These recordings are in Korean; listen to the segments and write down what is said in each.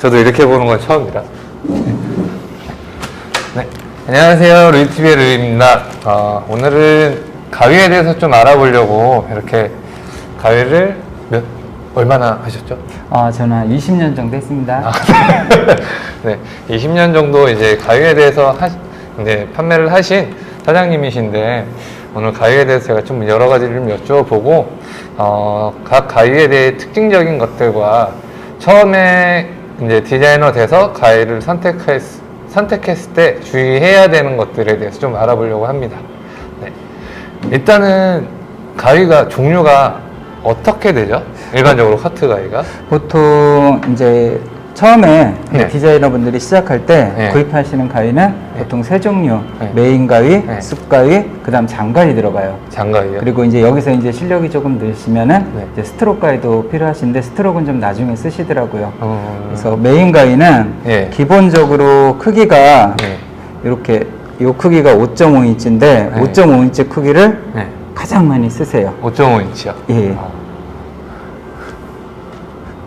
저도 이렇게 보는 건 처음이라. 네. 안녕하세요. 루이TV의 루이입니다. 오늘은 가위에 대해서 좀 알아보려고 이렇게 가위를 얼마나 하셨죠? 저는 한 20년 정도 했습니다. 네. 20년 정도 이제 가위에 대해서 이제 판매를 하신 사장님이신데, 오늘 가위에 대해서 제가 좀 여러 가지를 여쭤보고, 각 가위에 대해 특징적인 것들과 처음에 이제 디자이너 돼서 가위를 선택했을 때 주의해야 되는 것들에 대해서 좀 알아보려고 합니다. 네. 일단은 가위가 종류가 어떻게 되죠? 일반적으로 커트 가위가? 보통 이제 처음에 네. 디자이너분들이 시작할 때 네. 구입하시는 가위는 보통 세 종류, 네. 메인 가위, 네. 숲 가위, 그다음 장가위 들어가요. 장가위요? 그리고 이제 여기서 이제 실력이 조금 늘시면은 네. 이제 스트로크 가위도 필요하신데 스트로크는 좀 나중에 쓰시더라고요. 그래서 그래서 메인 가위는 예. 기본적으로 크기가 네. 이렇게 요 크기가 5.5인치인데 네. 5.5인치 크기를 네. 가장 많이 쓰세요. 5.5인치요? 예.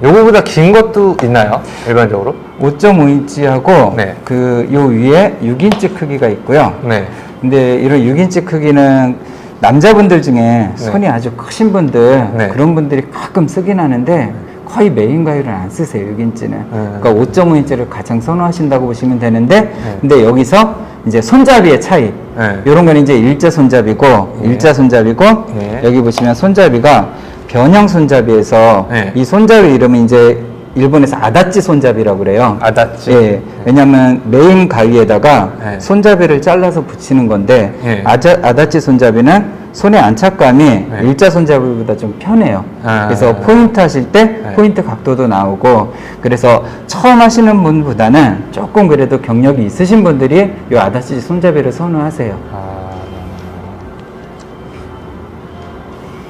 요거보다 긴 것도 있나요? 일반적으로? 5.5인치하고 네. 그 요 위에 6인치 크기가 있고요. 네. 근데 이런 6인치 크기는 남자분들 중에 손이 아주 크신 분들 네. 그런 분들이 가끔 쓰긴 하는데 거의 메인 가위를 안 쓰세요. 6인치는. 그러니까 5.5인치를 가장 선호하신다고 보시면 되는데 근데 여기서 이제 손잡이의 차이. 네. 요런 건 이제 일자 손잡이고 네. 일자 손잡이고 네. 여기 보시면 손잡이가 변형 손잡이에서 네. 이 손잡이 이름은 이제 일본에서 아다치 손잡이라고 그래요. 아다치? 예. 왜냐면 메인 가위에다가 네. 손잡이를 잘라서 붙이는 건데 네. 아다치 손잡이는 손의 안착감이 네. 일자 손잡이보다 좀 편해요. 아. 그래서 포인트 하실 때 네. 포인트 각도도 나오고 그래서 처음 하시는 분보다는 조금 그래도 경력이 있으신 분들이 이 아다치 손잡이를 선호하세요.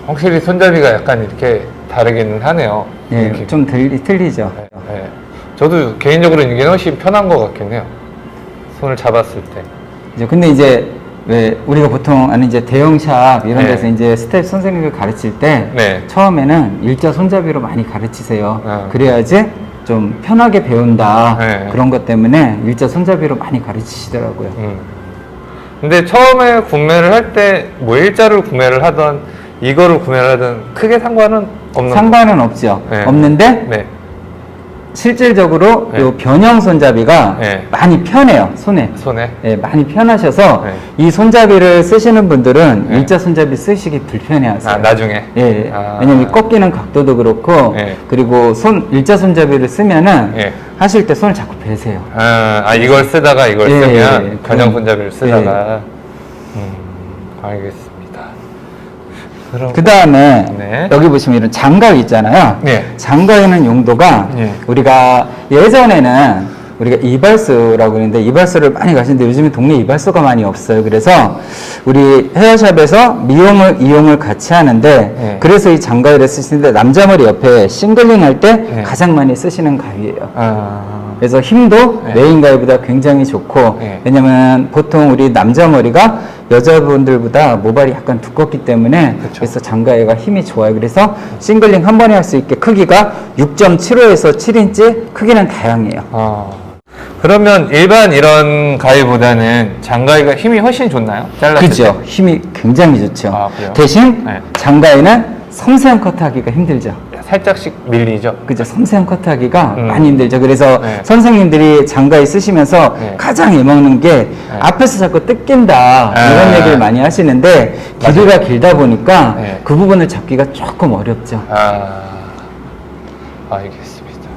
확실히 손잡이가 약간 이렇게 다르기는 하네요. 예, 이렇게. 좀 틀리죠. 네, 네. 저도 개인적으로 이게 훨씬 편한 것 같긴 해요. 손을 잡았을 때. 근데 이제 왜 우리가 보통 아는 이제 대형샵 이런 네. 데서 이제 스텝 선생님을 가르칠 때 네. 처음에는 일자 손잡이로 많이 가르치세요. 아. 그래야지 좀 편하게 배운다. 네. 그런 것 때문에 일자 손잡이로 많이 가르치시더라고요. 근데 처음에 구매를 할 때 뭐 일자를 구매를 하던 이거를 구매를 하든 크게 상관은 없는 상관은 없죠. 네. 없는데 네. 실질적으로 네. 요 변형 손잡이가 네. 많이 편해요. 손에. 손에. 예, 많이 편하셔서 네. 이 손잡이를 쓰시는 분들은 네. 일자 손잡이 쓰시기 불편해하세요. 아, 나중에. 예, 아. 왜냐면 이 꺾이는 각도도 그렇고 네. 그리고 일자 손잡이를 쓰면은 예. 하실 때 손을 자꾸 베세요. 이걸 쓰다가 이걸 예, 쓰면 예. 변형 손잡이를 쓰다가 알겠습니다. 그럼 그 다음에 네. 여기 보시면 이런 장가위 있잖아요. 네. 장가위는 용도가 네. 우리가 예전에는 우리가 이발소라고 그러는데 이발소를 많이 가시는데 요즘에 동네 이발소가 많이 없어요. 그래서 우리 헤어샵에서 미용을 이용을 같이 하는데 네. 그래서 이 장가위를 쓰시는데 남자 머리 옆에 싱글링 할 때 네. 가장 많이 쓰시는 가위예요. 아, 그래서 힘도 네. 메인 가위보다 굉장히 좋고 네. 왜냐면 보통 우리 남자 머리가 여자분들보다 모발이 약간 두껍기 때문에 그쵸. 그래서 장가위가 힘이 좋아요. 그래서 싱글링 한 번에 할 수 있게 크기가 6.75에서 7인치 크기는 다양해요. 그러면 일반 이런 가위보다는 장가위가 힘이 훨씬 좋나요? 잘랐을 그죠? 힘이 굉장히 좋죠. 아, 그래요? 대신 네. 장가위는 섬세한 커트하기가 힘들죠. 때 살짝씩 밀리죠? 그죠? 섬세한 커트하기가 많이 힘들죠. 그래서 네. 선생님들이 장가위 쓰시면서 네. 가장 애먹는 게 앞에서 자꾸 뜯긴다 이런 얘기를 많이 하시는데 길이가 길다 보니까 네. 그 부분을 잡기가 조금 어렵죠. 알겠습니다.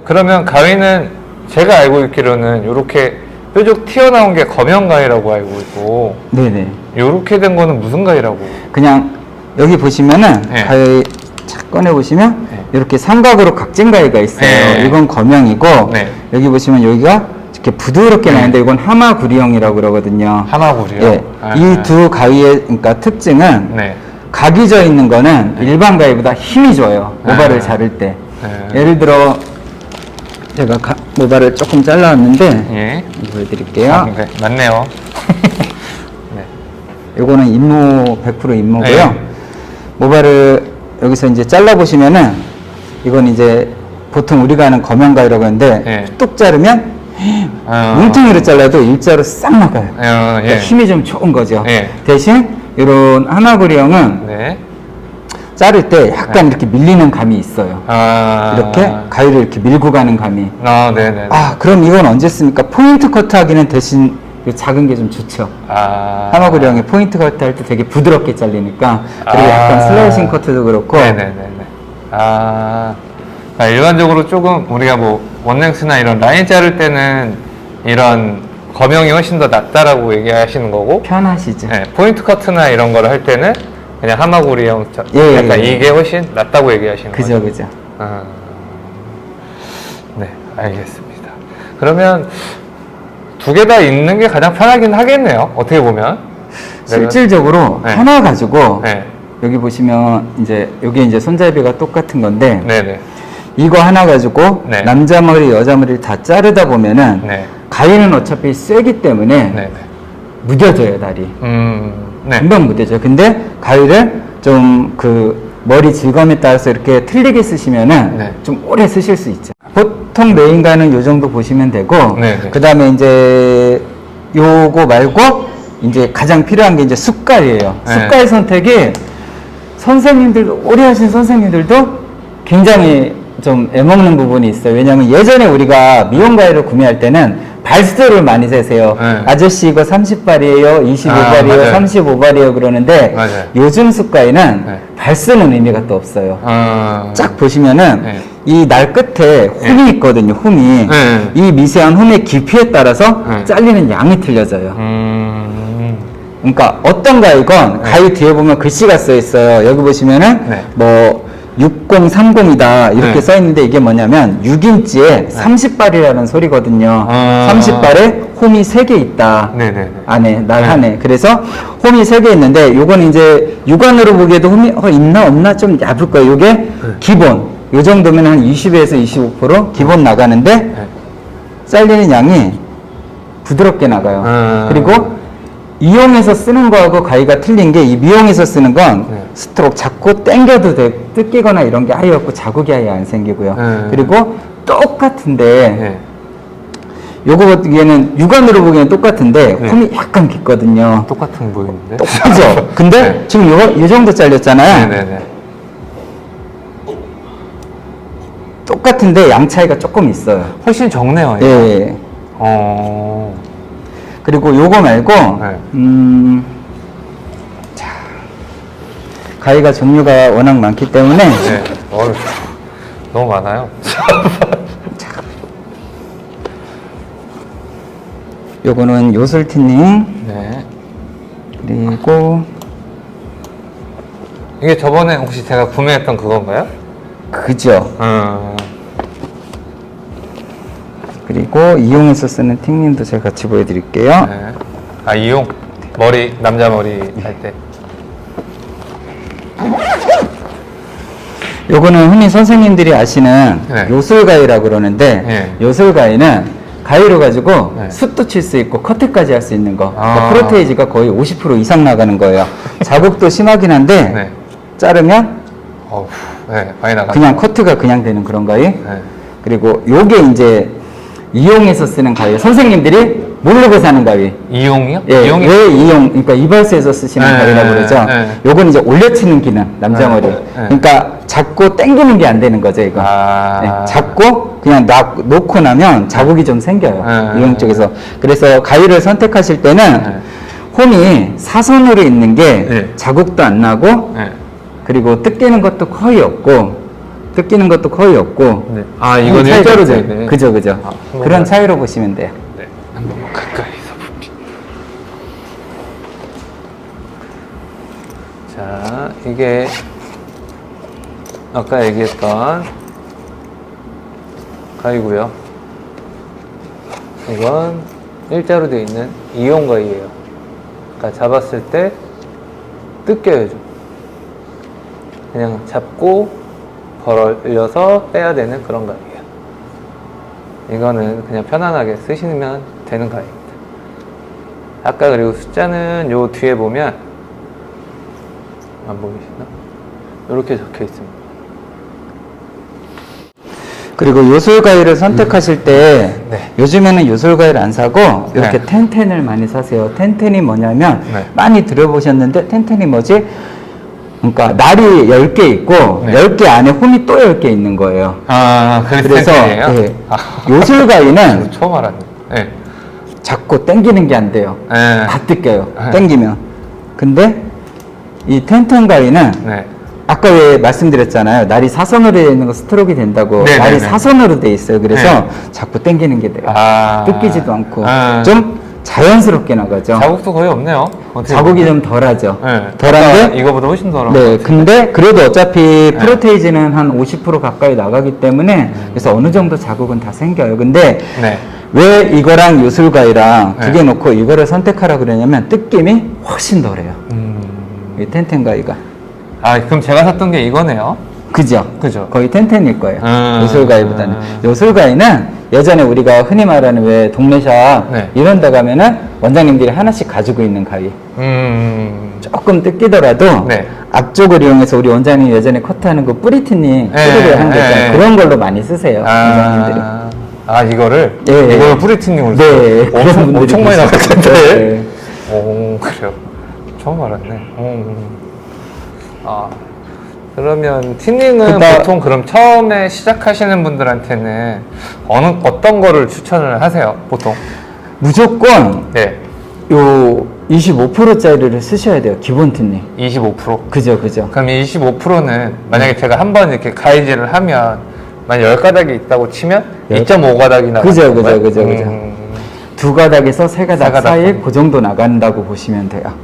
그러면 가위는 제가 알고 있기로는 이렇게 뾰족 튀어나온 게 검형 가위라고 알고 있고 네네. 이렇게 된 거는 무슨 가위라고? 그냥 여기 보시면은 네. 가위 착 꺼내 보시면 네. 이렇게 삼각으로 각진 가위가 있어요. 네. 이건 검형이고 네. 여기 보시면 여기가 이렇게 부드럽게 나는데 이건 하마구리형이라고 그러거든요. 하마구리요? 예. 이 두 가위의 그러니까 특징은 네. 각이 져 있는 거는 일반 가위보다 힘이 좋아요. 모발을 아. 자를 때. 네. 예를 들어 제가 모발을 조금 잘라왔는데 예. 보여드릴게요. 네, 맞네요. 네. 요거는 임모 100% 임모고요. 네. 모발을 여기서 이제 잘라 보시면은 이건 이제 보통 우리가 하는 검연가위라고 하는데 예. 뚝 자르면 뭉텅이로 잘라도 일자로 싹 나가요. 그러니까 힘이 좀 좋은 거죠. 예. 대신 이런 하마구리형은 네. 자를 때 약간 이렇게 밀리는 감이 있어요. 이렇게 가위를 이렇게 밀고 가는 감이. 네네. 그럼 이건 언제 씁니까? 포인트 커트 하기는 대신 이 작은 게 좀 좋죠. 하마구리형이 포인트 커트 할 때 되게 부드럽게 잘리니까. 그리고 약간 슬라이싱 커트도 그렇고. 네네네네. 일반적으로 조금 우리가 뭐 원랭스나 이런 라인 자를 때는 이런 검형이 훨씬 더 낫다라고 얘기하시는 거고, 편하시죠. 네, 포인트 커트나 이런 거를 할 때는 그냥 하마구리형 약간 이게 훨씬 낫다고 얘기하시는 거죠. 그죠. 네, 알겠습니다. 그러면 두 개 다 있는 게 가장 편하긴 하겠네요. 어떻게 보면. 실질적으로 네. 하나 가지고 네. 여기 보시면 이제 여기 이제 손잡이가 똑같은 건데 네네. 이거 하나 가지고 네. 남자 머리 여자 머리를 다 자르다 보면은 네. 가위는 어차피 쇠기 때문에 네네. 무뎌져요, 날이. 네. 금방 무뎌져요. 근데 가위를 좀 그 머리 질감에 따라서 이렇게 틀리게 쓰시면은 네. 좀 오래 쓰실 수 있죠. 보통 메인가는 요 정도 보시면 되고, 네네. 그 다음에 이제 요거 말고 이제 가장 필요한 게 이제 숟갈이에요. 네. 숟갈 선택이 선생님들도, 오래 하신 선생님들도 굉장히 좀 애먹는 부분이 있어요. 왜냐하면 예전에 우리가 미용 가위를 구매할 때는 발수를 많이 세세요. 네. 아저씨 이거 30발이에요, 25발이에요, 맞아요. 35발이에요 그러는데 맞아요. 요즘 숟가위는 네. 발수는 의미가 또 없어요. 쫙 보시면은 네. 이 날 끝에 홈이 있거든요. 홈이. 네. 이 미세한 홈의 깊이에 따라서 네. 잘리는 양이 틀려져요. 음. 그러니까 어떤 가위건 가위 뒤에 보면 글씨가 써 있어요. 여기 보시면은 네. 뭐 6030이다 이렇게 네. 써 있는데 이게 뭐냐면 6인치에 30발이라는 소리거든요. 아. 30발에 홈이 3개 있다. 네네네. 안에 날 네. 안에. 그래서 홈이 3개 있는데 요건 이제 육안으로 보기에도 홈이 있나 없나 좀 얇을 거예요. 요게 기본. 요 정도면 한 20에서 25% 기본 나가는데 네. 잘리는 양이 부드럽게 나가요. 그리고 이용해서 쓰는 거하고 가위가 틀린 게 이 미용해서 쓰는 건 네. 스트로크 잡고 당겨도 돼. 뜯기거나 이런 게 아예 없고 자국이 아예 안 생기고요. 네. 그리고 똑같은데 네. 요거 보기에는 육안으로 보기에는 똑같은데 네. 홈이 약간 깊거든요. 똑같은 보이는데? 그죠? 근데 네. 지금 요 정도 잘렸잖아요. 네네네. 똑같은데 양 차이가 조금 있어요. 훨씬 적네요. 예. 이거. 예. 그리고 요거 말고 네. 자, 가위가 종류가 워낙 많기 때문에 네. 너무 많아요. 요거는 요술티닝 네. 그리고 이게 저번에 혹시 제가 구매했던 그건가요? 그죠. 음. 그리고 이용해서 쓰는 팅님도 제가 같이 보여드릴게요. 네. 이용? 머리, 남자 머리 할 때. 요거는 흔히 선생님들이 아시는 네. 요술가위라고 그러는데 네. 요술가위는 가위로 가지고 네. 숱도 칠 수 있고 커트까지 할 수 있는 거. 아. 그러니까 프로테이지가 거의 50% 이상 나가는 거예요. 자국도 심하긴 한데 네. 자르면 네, 많이 나가. 그냥 커트가 그냥 되는 그런 가위. 네. 그리고 요게 이제 이용해서 쓰는 가위. 선생님들이 모르고 사는 가위. 이용이요? 예, 이용이? 왜 이용? 그러니까 이발소에서 쓰시는 네, 가위라고 그러죠. 네. 요건 이제 올려치는 기능, 남자 네, 머리. 네. 그러니까 잡고 당기는 게 안 되는 거죠, 이거. 네, 잡고 그냥 놓고 나면 자국이 좀 생겨요. 네, 이용 네, 쪽에서. 그래서 가위를 선택하실 때는 네. 홈이 사선으로 있는 게 네. 자국도 안 나고 네. 그리고 뜯기는 것도 거의 없고 네. 이거는 이건 일자로 차이가 되네. 그죠. 한번 그런 봐요. 차이로 보시면 돼요. 네. 한번 가까이서 볼게요. 자, 이게 아까 얘기했던 가위고요. 이건 일자로 되어 있는 이용 가위예요. 그러니까 잡았을 때 뜯겨요 좀. 그냥 잡고 벌려서 빼야 되는 그런 가위예요. 이거는 그냥 편안하게 쓰시면 되는 가위입니다. 아까 그리고 숫자는 요 뒤에 보면 안 보이시나? 이렇게 적혀 있습니다. 그리고 요술 가위를 선택하실 때 네. 요즘에는 요술 가위를 안 사고 이렇게 네. 텐텐을 많이 사세요. 텐텐이 뭐냐면 네. 많이 들어보셨는데 텐텐이 뭐지? 그러니까 날이 10개 있고 네. 10개 안에 홈이 또 10개 있는 거예요. 아, 그래서 텐텐이에요? 예, 아, 요술 가위는 처음 알았네. 네. 자꾸 당기는 게 안 돼요. 네. 다 뜯겨요. 네. 당기면. 근데 이 텐텐 가위는 네. 아까 왜 말씀드렸잖아요. 날이 사선으로 되어 있는 거 스트로크가 된다고. 네, 날이 네, 네. 사선으로 돼 있어요. 그래서 네. 자꾸 당기는 게 돼요. 아. 뜯기지도 않고. 아. 좀 자연스럽게 나가죠. 자국도 거의 없네요. 어떻게 자국이 보면. 좀 덜하죠. 네. 아까 덜한데, 이거보다 훨씬 덜한 것 네. 같아요. 근데 그래도 어차피 프로테이지는 한 50% 가까이 나가기 때문에 그래서 어느 정도 자국은 다 생겨요. 근데 네. 왜 이거랑 요술가위랑 네. 두 개 놓고 이거를 선택하라 그러냐면 뜯김이 훨씬 덜해요. 이 텐텐 가위가. 아, 그럼 제가 샀던 게 이거네요. 그죠? 그죠. 거의 텐텐일 거예요. 음. 요술가위보다는. 요술가위는 예전에 우리가 흔히 말하는 왜 동네샵 네. 이런 데 가면은 원장님들이 하나씩 가지고 있는 가위. 조금 뜯기더라도 네. 앞쪽을 이용해서 우리 원장님 예전에 커트하는 거 뿌리티닝 네, 뿌리를 하는 거 있잖아요. 네. 그런 걸로 많이 쓰세요. 원장님들이. 아, 이거를? 예, 이걸 예. 프리티닝으로 네, 써요? 그런 엄청, 분들이 엄청 많이 계세요. 나갈 텐데. 네. 오, 그래요. 처음 알았네. 아, 그러면 티닝은 그러니까- 보통 그럼 처음에 시작하시는 분들한테는 어떤 거를 추천을 하세요, 보통? 무조건 네. 요 25%짜리를 쓰셔야 돼요. 기본 틴닝. 25%? 그죠, 그죠. 그럼 이 25%는 만약에 제가 한번 이렇게 가위질을 하면 만약 10가닥이 있다고 치면 열- 2.5가닥이 그죠, 나가는 그죠, 거예요? 그죠, 그죠. 두 가닥에서 세 가닥 세 가닥 사이에 정도. 그 정도 나간다고 보시면 돼요.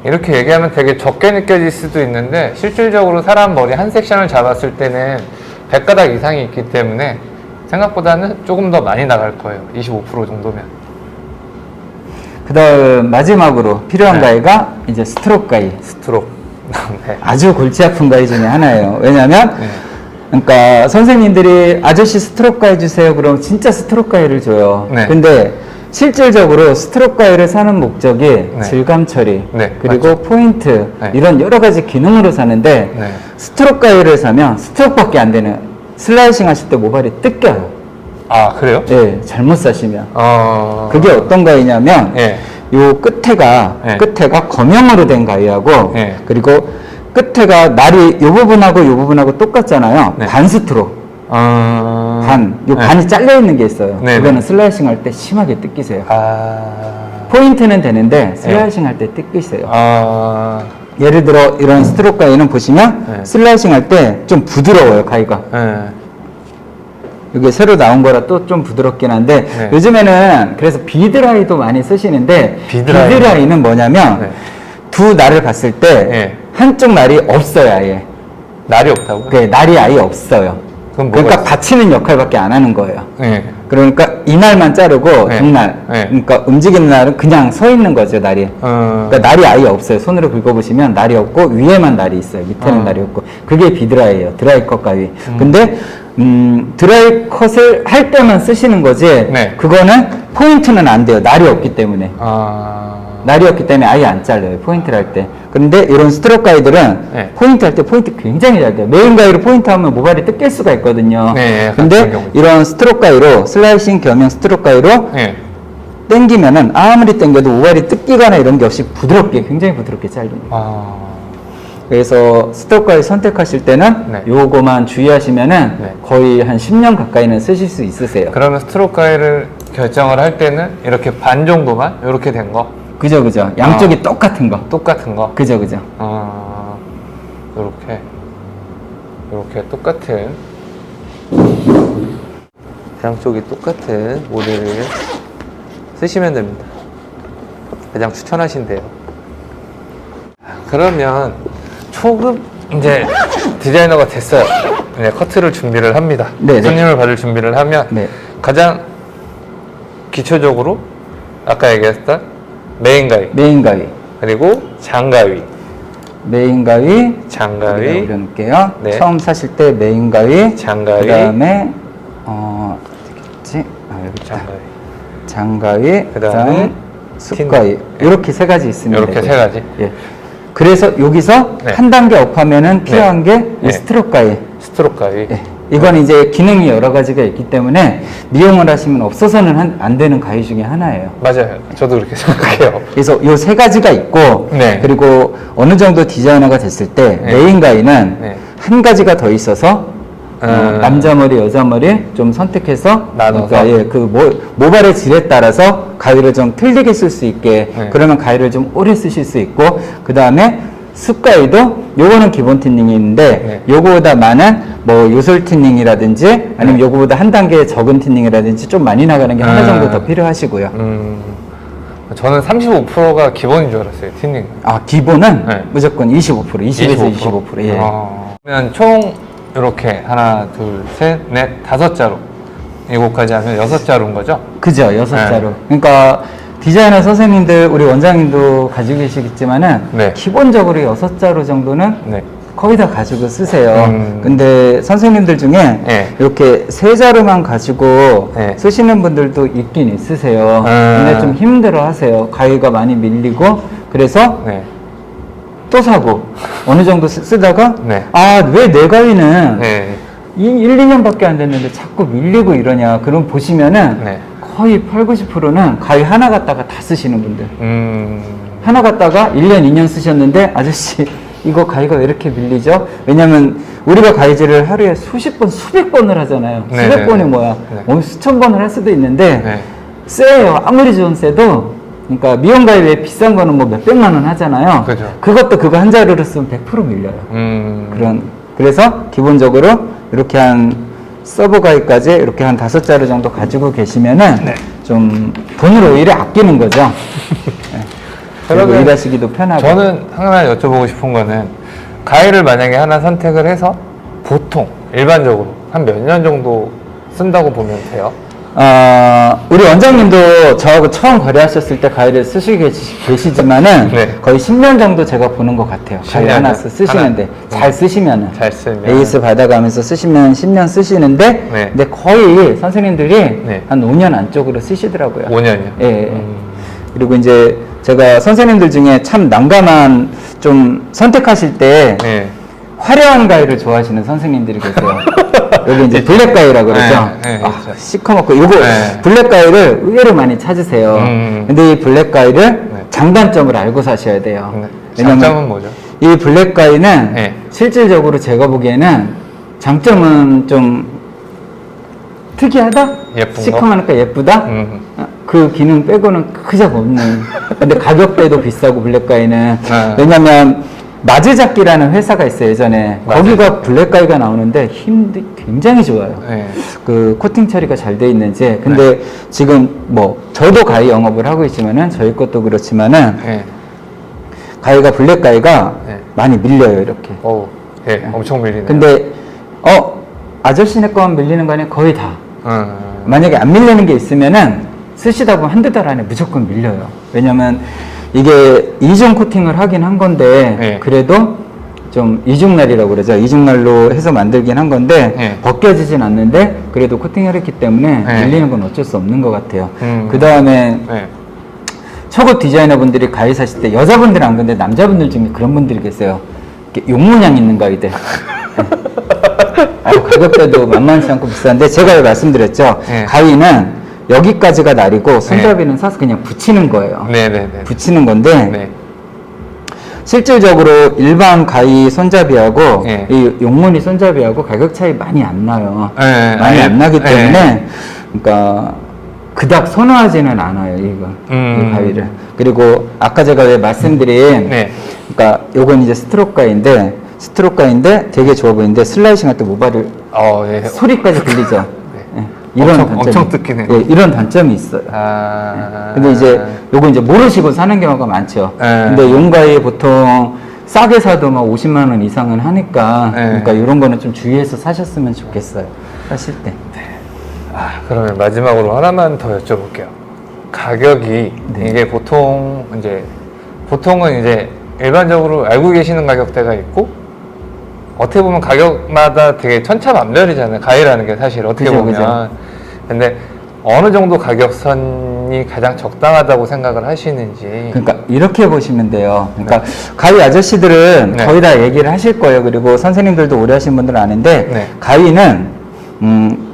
이렇게 얘기하면 되게 적게 느껴질 수도 있는데 실질적으로 사람 머리 한 섹션을 잡았을 때는 100가닥 이상이 있기 때문에 생각보다는 조금 더 많이 나갈 거예요. 25% 정도면. 그 다음 마지막으로 필요한 네. 가위가 이제 스트로크 가위. 스트로크. 네. 아주 골치 아픈 가위 중에 하나예요. 왜냐면 네. 그러니까 선생님들이 아저씨 스트로크 가위 주세요. 그럼 진짜 스트로크 가위를 줘요. 네. 근데 실질적으로 스트로크 가위를 사는 목적이 네. 질감 처리 네, 그리고 맞죠. 포인트 네. 이런 여러 가지 기능으로 사는데 네. 스트로크 가위를 사면 스트로크밖에 안 되는 슬라이싱 하실 때 모발이 뜯겨요. 아, 그래요? 예, 잘못 사시면. 어. 그게 어떤 가위냐면 예. 요 끝에가 네. 검형으로 된 가위하고 네. 그리고 끝에가 날이 요 부분하고 요 부분하고 똑같잖아요. 네. 반 스트로 어. 요 네. 반이 잘려 있는 게 있어요. 네, 그거는 네. 슬라이싱 할 때 심하게 뜯기세요. 아. 포인트는 되는데 슬라이싱 할 때 뜯기세요. 아. 예를 들어 이런 스트로크 가위는 보시면 네. 슬라이싱 할 때 좀 부드러워요, 가위가. 네. 이게 새로 나온 거라 또 좀 부드럽긴 한데 네. 요즘에는 그래서 비드라이도 많이 쓰시는데 비드라이. 는 뭐냐면 네. 두 날을 봤을 때 네. 한쪽 날이 없어요, 아예. 날이 없다고? 그 날이 아예 없어요. 그럼 뭐가 그러니까 있어요? 받치는 역할밖에 안 하는 거예요. 네. 그러니까 이날만 자르고 네. 정날 네. 그러니까 움직이는 날은 그냥 서 있는 거죠, 날이. 어. 그러니까 날이 아예 없어요. 손으로 긁어보시면 날이 없고 위에만 날이 있어요. 밑에는 날이 없고. 그게 비드라이예요. 드라이 컷 가위. 근데 드라이 컷을 할 때만 쓰시는 거지. 네. 그거는 포인트는 안 돼요. 날이 없기 때문에. 아. 날이 없기 때문에 아예 안 잘려요. 포인트를 할 때. 그런데 이런 스트로크 가위들은 네. 포인트 할 때 포인트 굉장히 잘 돼요. 메인 가위로 포인트 하면 모발이 뜯길 수가 있거든요. 네, 근데 같은 경우. 이런 스트로크 가위로 슬라이싱 겸용 스트로크 가위로 네. 당기면은 아무리 당겨도 모발이 뜯기거나 이런 게 없이 부드럽게 굉장히 부드럽게 잘립니다. 아. 그래서 스트로크 가위 선택하실 때는 네. 요거만 주의하시면은 네. 거의 한 10년 가까이는 쓰실 수 있으세요. 그러면 스트로크 가위를 결정을 할 때는 이렇게 반 정도만 이렇게 된 거, 그죠, 그죠. 양쪽이 아. 똑같은 거. 똑같은 거. 그죠, 그죠. 이렇게 똑같은 양쪽이 똑같은 모델을 쓰시면 됩니다. 가장 추천하신대요. 그러면 초급 이제 디자이너가 됐어요. 이제 커트를 준비를 합니다. 네, 네. 손님을 받을 준비를 하면 네. 가장 기초적으로 아까 얘기했던 메인 가위 메인 가위. 그리고 장가위 메인 가위. 장가위 여기다 올려놓을게요. 네. 처음 사실 때 메인 가위. 장가위 그 다음에, 어디겠지? 여기 있다. 장가위 장가위. 그 그다음에 다음 숲가위. 이렇게 세 가지 있습니다. 이렇게 세 가지. 예. 그래서 여기서 네. 한 단계 업하면은 필요한 게 이 네. 스트로크 가위. 스트로크 가위 예. 이건 이제 기능이 여러 가지가 있기 때문에 미용을 하시면 없어서는 안 되는 가위 중에 하나예요. 맞아요. 저도 그렇게 생각해요. 그래서 요 세 가지가 있고 네. 그리고 어느 정도 디자이너가 됐을 때 네. 메인 가위는 네. 한 가지가 더 있어서 남자 머리, 여자 머리 좀 선택해서 나눠서? 그러니까 예, 그 모발의 질에 따라서 가위를 좀 틀리게 쓸 수 있게 네. 그러면 가위를 좀 오래 쓰실 수 있고 그 다음에 습가위도 요거는 기본 틴닝이 있는데 네. 요거보다 많은 뭐 요솔 틴닝이라든지 아니면 요거보다 한 단계 적은 틴닝이라든지 좀 많이 나가는 게 하나 정도 더 필요하시고요. 저는 35%가 기본인 줄 알았어요, 튜닝. 아 기본은 네. 무조건 25%, 20에서 25%. 예. 그러면 총 이렇게 하나, 둘, 셋, 넷, 다섯 자루. 이거까지 하면 여섯 자루인 거죠? 그죠, 여섯 네. 자루. 그러니까 디자이너 선생님들, 우리 원장님도 가지고 계시겠지만은 네. 기본적으로 여섯 자루 정도는 네. 거의 다 가지고 쓰세요. 근데 선생님들 중에 네. 이렇게 세 자루만 가지고 네. 쓰시는 분들도 있긴 있으세요. 근데 좀 힘들어 하세요. 가위가 많이 밀리고 그래서 네. 또 사고 어느 정도 쓰다가 네. 아, 왜 내 가위는 네. 1, 2년밖에 안 됐는데 자꾸 밀리고 이러냐. 그럼 보시면은 네. 거의 8, 90%는 가위 하나 갖다가 다 쓰시는 분들. 음. 하나 갖다가 1년, 2년 쓰셨는데 아저씨 이거 가위가 왜 이렇게 밀리죠? 왜냐면 우리가 가위질을 하루에 수십 번, 수백 번을 하잖아요. 네, 수백 네, 번이 네. 뭐야? 네. 수천 번을 할 수도 있는데 네. 세요. 아무리 좋은 세도 그러니까 미용 가위 왜 비싼 거는 뭐 몇백만 원 하잖아요. 그죠. 그것도 그거 한 자루를 쓰면 100% 밀려요. 그래서 기본적으로 이렇게 한 서브 가위까지 이렇게 한 5자루 정도 가지고 계시면은 네. 좀 돈을 오히려 아끼는 거죠. 네. 그리고 그러면 일하시기도 편하고. 저는 하나 여쭤보고 싶은 거는 가위를 만약에 하나 선택을 해서 보통 일반적으로 한 몇 년 정도 쓴다고 보면 돼요? 우리 원장님도 저하고 처음 거래하셨을 때 가위를 쓰시고 계시지만은 네. 거의 10년 정도 제가 보는 것 같아요. 가위 10년? 하나 쓰시는데 잘 쓰시면은 잘 쓰면. AS 받아가면서 쓰시면 10년 쓰시는데 네. 근데 거의 선생님들이 네. 한 5년 안쪽으로 쓰시더라고요. 5년이요? 예. 예. 그리고 이제 제가 선생님들 중에 참 난감한 좀 선택하실 때 네. 화려한 가위를 좋아하시는 선생님들이 계세요. 여기 이제 블랙 가위라고 그러죠. 네, 네, 아, 있죠. 시커멓고 요거 네. 블랙 가위를 의외로 많이 찾으세요. 근데 이 블랙 가위를 네. 장단점을 알고 사셔야 돼요. 네. 왜냐면 장점은 뭐죠? 이 블랙 가위는 네. 실질적으로 제가 보기에는 장점은 좀 특이하다? 예쁜 거? 시커머니까 예쁘다? 그 기능 빼고는 크적 없는. 근데 가격대도 비싸고 블랙 가위는. 네. 왜냐면 마즈잡기라는 회사가 있어요 예전에. 마즈잡기. 거기가 블랙 가위가 나오는데 힘이 굉장히 좋아요. 네. 그 코팅 처리가 잘 돼 있는지. 근데 지금 뭐 저도 가위 영업을 하고 있지만은 저희 것도 그렇지만은 네. 가위가 블랙 가위가 네. 많이 밀려요 이렇게. 어우, 예, 엄청 밀리네요. 근데 아저씨네 거만 밀리는 거 아니야? 거의 다. 음. 만약에 안 밀리는 게 있으면은 쓰시다 보면 한두 달 안에 무조건 밀려요. 왜냐면 이게 이중 코팅을 하긴 한 건데 네. 그래도 좀 이중날이라고 그러죠. 이중날로 해서 만들긴 한 건데 네. 벗겨지진 않는데 그래도 코팅을 했기 때문에 네. 밀리는 건 어쩔 수 없는 것 같아요. 음. 그 다음에 네. 초급 디자이너 분들이 가위 사실 때 여자분들은 안 그런데 남자분들 중에 그런 분들이 계세요. 이렇게 용문양 있는 가위들. 가격대도 만만치 않고 비싼데 제가 말씀드렸죠. 네. 가위는 여기까지가 날이고 손잡이는 사서 그냥 붙이는 거예요. 네네네. 붙이는 건데 네. 실질적으로 일반 가위 손잡이하고 네. 이 용무늬 손잡이하고 가격 차이 많이 안 나요. 네, 많이 네. 안 나기 네. 때문에 그러니까 그닥 선호하지는 않아요 이거 이 가위를. 그리고 아까 제가 왜 말씀드린 네. 그러니까 요건 이제 스트로크 가위인데 되게 좋아 보이는데 슬라이싱 할 때 모발을 예. 소리까지 들리죠. 네. 예, 엄청 뜯기네요. 예, 이런 단점이 있어요. 근데 이제 요거 이제 모르시고 사는 경우가 많죠. 네. 근데 용가위 보통 싸게 사도 막 50만 원 이상은 하니까 네. 그러니까 이런 거는 좀 주의해서 사셨으면 좋겠어요. 사실 때. 그러면 마지막으로 하나만 더 여쭤볼게요. 가격이 네. 이게 보통은 이제 일반적으로 알고 계시는 가격대가 있고 어떻게 보면 가격마다 되게 천차만별이잖아요. 가위라는 게 사실 어떻게 그죠, 보면. 그죠. 근데 어느 정도 가격선이 가장 적당하다고 생각을 하시는지. 그러니까 이렇게 보시면 돼요. 그러니까 가위 아저씨들은 네. 거의 다 얘기를 하실 거예요. 그리고 선생님들도 오래 하신 분들은 아는데 네. 가위는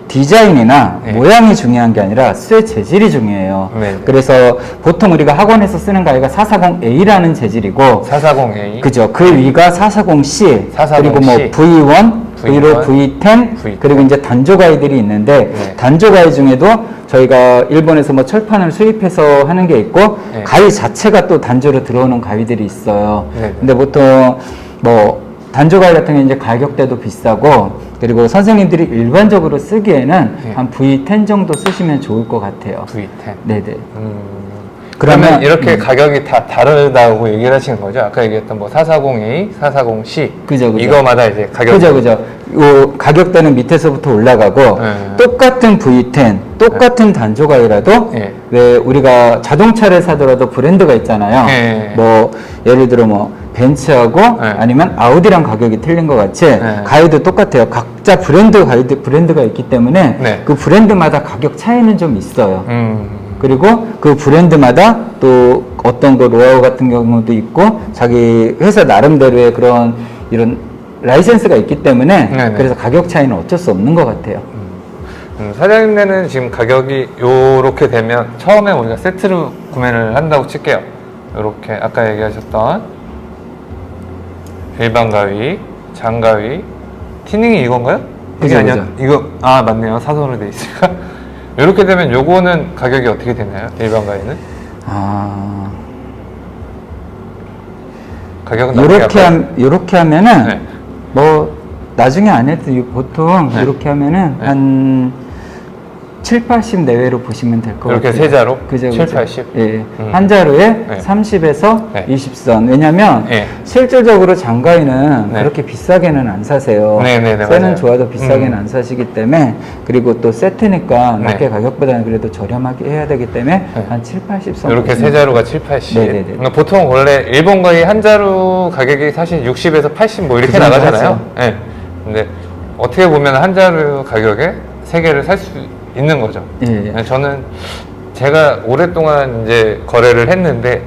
디자인이나 네. 모양이 중요한 게 아니라 쇠 재질이 중요해요. 네. 그래서 보통 우리가 학원에서 쓰는 가위가 440A라는 재질이고 440A. 그죠. 그 위가 440C, 440C. 그리고 뭐 V1, V5, V10, V10. 그리고 이제 단조 가위들이 있는데 네. 단조 가위 중에도 저희가 일본에서 뭐 철판을 수입해서 하는 게 있고 네. 가위 자체가 또 단조로 들어오는 가위들이 있어요. 네. 근데 보통 뭐 단조 가위 같은 게 이제 가격대도 비싸고 그리고 선생님들이 일반적으로 쓰기에는 네. 한 V10 정도 쓰시면 좋을 것 같아요. V10. 네네. 그러면 이렇게 가격이 다 다르다고 얘기를 하시는 거죠? 아까 얘기했던 뭐 440A, 440C. 그죠. 이거마다 이제 가격. 그죠. 요 가격대는 밑에서부터 올라가고 네. 똑같은 V10, 똑같은 단조 가위라도 네. 왜 우리가 자동차를 사더라도 브랜드가 있잖아요. 네. 뭐 예를 들어 뭐 벤츠하고 네. 아니면 아우디랑 가격이 틀린 것 같이 네. 가위도 똑같아요. 각자 브랜드가 있기 때문에 네. 그 브랜드마다 가격 차이는 좀 있어요. 음. 그리고 그 브랜드마다 또 어떤 거 노하우 같은 경우도 있고 자기 회사 나름대로의 그런 이런 라이센스가 있기 때문에 네네. 그래서 가격 차이는 어쩔 수 없는 것 같아요. 사장님네는 지금 가격이 요렇게 되면 처음에 우리가 세트로 구매를 한다고 칠게요. 요렇게 아까 얘기하셨던 일반 가위, 장가위, 티닝이 이건가요? 이게 그죠, 아니야? 이거 맞네요. 사선으로 돼 있으니까. 요렇게 되면 요거는 가격이 어떻게 되나요? 일반 가위는? 가격은 요렇게 하면은 네. 뭐 나중에 안 해도 보통 네. 이렇게 하면은 네. 한 7, 80 내외로 보시면 될 것 같아요. 이렇게 세 자로? 그죠, 7, 80? 예. 한 자루에 네. 30에서 네. 20선. 왜냐면 네. 실질적으로 장가위는 네. 그렇게 비싸게는 안 사세요. 네네네, 쇠는 맞아요. 좋아도 비싸게는 안 사시기 때문에 그리고 또 세트니까 네. 납기 가격보다는 그래도 저렴하게 해야 되기 때문에 네. 한 7, 80선. 이렇게 세 자루가 7, 80. 네네네. 그러니까 보통 원래 일본 가위 한 자루 가격이 사실 60에서 80 뭐 이렇게 그 정도 나가잖아요. 하죠. 네. 근데 어떻게 보면 한 자루 가격에 세 개를 살 수 있는 거죠. 예, 예. 네, 저는 제가 오랫동안 이제 거래를 했는데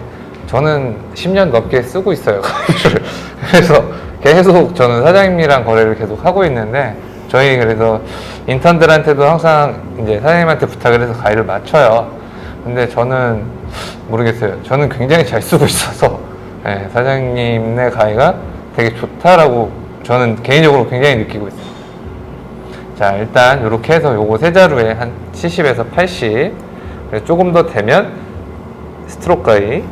저는 10년 넘게 쓰고 있어요. 가위를. 그래서 계속 저는 사장님이랑 거래를 계속 하고 있는데 저희 그래서 인턴들한테도 항상 이제 사장님한테 부탁을 해서 가위를 맞춰요. 근데 저는 모르겠어요. 저는 굉장히 잘 쓰고 있어서 네, 사장님네 가위가 되게 좋다라고 저는 개인적으로 굉장히 느끼고 있어요. 자, 일단 이렇게 해서 요거 세 자루에 한 70에서 80 조금 더 되면 스트로크 가위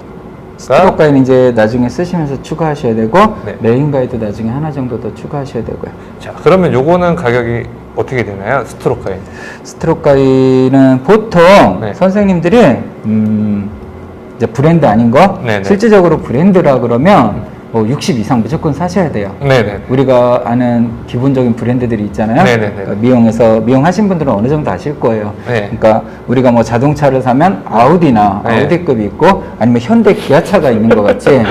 스트로크 가위는 이제 나중에 쓰시면서 추가하셔야 되고 네. 메인 가위도 나중에 하나 정도 더 추가하셔야 되고요. 자, 그러면 요거는 가격이 어떻게 되나요? 스트로크 가위. 스트로크 가위는 보통 네. 선생님들이 이제 브랜드 아닌 거 네네. 실질적으로 브랜드라 그러면 뭐 60 이상 무조건 사셔야 돼요. 네네. 우리가 아는 기본적인 브랜드들이 있잖아요. 네네네. 그러니까 미용하신 분들은 어느 정도 아실 거예요. 네. 그러니까 우리가 뭐 자동차를 사면 아우디나 네. 아우디급이 있고 아니면 현대 기아차가 있는 것 같이.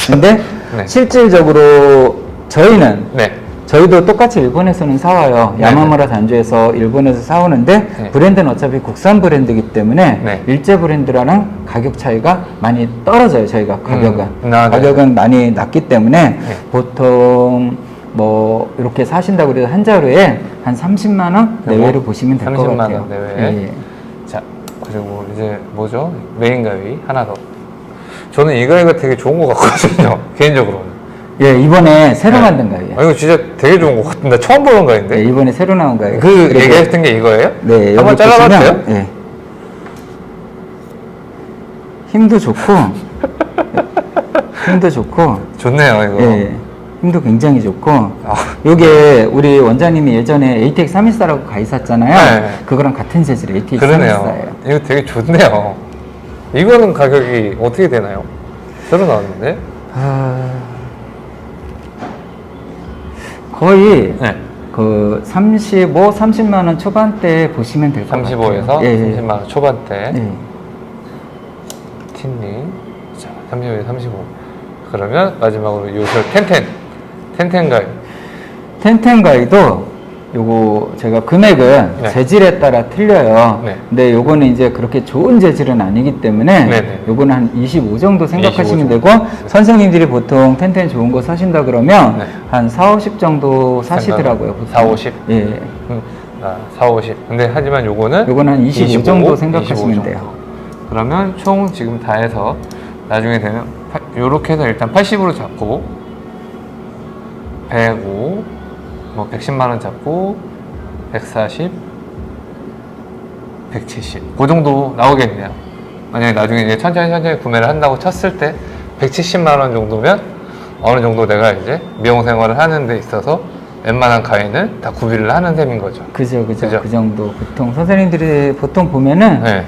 근데 네. 실질적으로 네. 저희도 똑같이 일본에서는 사와요. 네네. 야마무라 단조에서 일본에서 사오는데 네. 브랜드는 어차피 국산 브랜드이기 때문에 네. 일제 브랜드랑 가격 차이가 많이 떨어져요. 저희가 가격은 네. 가격은 많이 낮기 때문에 네. 보통 뭐 이렇게 사신다고 그래도 한 자루에 한 30만 원 내외로 보시면 될 것 30만 같아요. 원 내외. 예, 예. 자, 그리고 이제 뭐죠? 메인 가위 하나 더. 저는 이 가위가 되게 좋은 것 같거든요. 개인적으로는. 예, 이번에 새로 네. 만든 가위예요. 이거 진짜 되게 좋은 것 같은데 처음 보는 가위인데. 네, 이번에 새로 나온 가위. 그 얘기했던 게 이거예요? 네, 한번 여기 잘라봐도 돼요? 보시면, 예. 힘도 좋고, 힘도 좋고, 좋네요, 이거. 예, 힘도 굉장히 좋고, 아. 요게 우리 원장님이 예전에 ATX 314라고 가위 샀잖아요. 네. 그거랑 같은 재질 ATX 그러네요. 314예요. 이거 되게 좋네요. 이거는 가격이 어떻게 되나요? 새로 나왔는데? 거의 네. 그 35, 30만 원 초반대 보시면 될 것 같아요. 35에서 예, 예. 30만 원 초반대. 예. 틴닝. 자, 35에서 35. 그러면 마지막으로 요술 텐텐 가위. 텐텐 가위도 요거 제가 금액은 네. 재질에 따라 틀려요. 네. 근데 요거는 이제 그렇게 좋은 재질은 아니기 때문에 네네. 요거는 한 25 정도 생각하시면 25 되고 선생님들이 보통 텐텐 좋은 거 사신다 그러면 네. 한 4, 50 정도 사시더라고요. 보통. 4, 50? 예. 4, 50. 근데 하지만 요거는 요거는 한 25 정도 25 생각하시면 정도. 돼요. 그러면 총 지금 다 해서 나중에 되면 요렇게 해서 일단 80으로 잡고 105, 뭐 110만 원 잡고 140, 170. 그 정도 나오겠네요. 만약에 나중에 이제 천천히 구매를 한다고 쳤을 때 170만 원 정도면 어느 정도 내가 이제 미용 생활을 하는 데 있어서 웬만한 가위는 다 구비를 하는 셈인 거죠. 그죠. 그죠? 그 정도. 보통 선생님들이 보통 보면은, 네.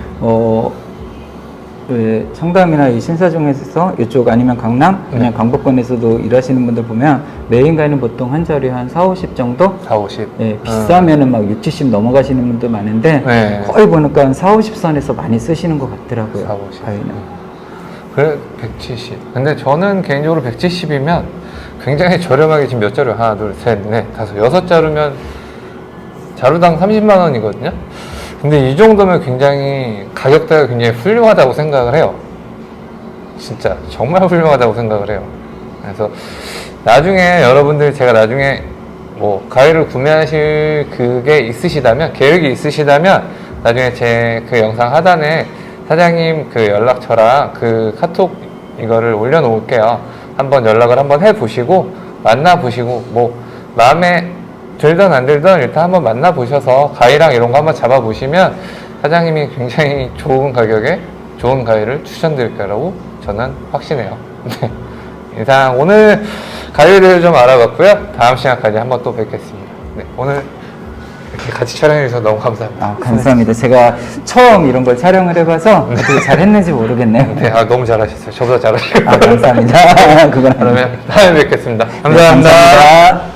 그 청담이나 이 신사동에서 이쪽 아니면 강남, 그냥 네. 강북권에서도 일하시는 분들 보면 메인 가위는 보통 한 자리에 한 4, 50 정도? 4, 50. 예, 비싸면은 막 6, 70 넘어가시는 분도 많은데, 네. 거의 보니까 한 4, 50 선에서 많이 쓰시는 것 같더라고요. 4, 50. 가위는. 그래 170. 근데 저는 개인적으로 170이면 굉장히 저렴하게 지금 몇 자루? 하나, 둘, 셋, 넷, 다섯, 6자루면 자루당 30만 원이거든요. 근데 이 정도면 굉장히 가격대가 굉장히 훌륭하다고 생각을 해요. 진짜 정말 훌륭하다고 생각을 해요. 그래서 나중에 여러분들 제가 나중에 뭐 가위를 구매하실 그게 있으시다면, 계획이 있으시다면 나중에 제 그 영상 하단에 사장님 그 연락처랑 그 카톡 이거를 올려놓을게요. 한번 연락을 한번 해보시고 만나보시고 뭐 마음에 들던 안 들던 일단 한번 만나보셔서 가위랑 이런 거 한번 잡아보시면 사장님이 굉장히 좋은 가격에 좋은 가위를 추천드릴 거라고 저는 확신해요. 네. 이상 오늘 가위에 대해서 좀 알아봤고요. 다음 시간까지 한번 또 뵙겠습니다. 네, 오늘 이렇게 같이 촬영해 주셔서 너무 감사합니다. 아, 감사합니다. 제가 처음 이런 걸 촬영을 해봐서 어떻게 잘했는지 모르겠네요. 네, 너무 잘하셨어요. 저보다 잘하시고. 아, 감사합니다. 그건 그러면 다음에 뵙겠습니다. 네, 감사합니다. 감사합니다.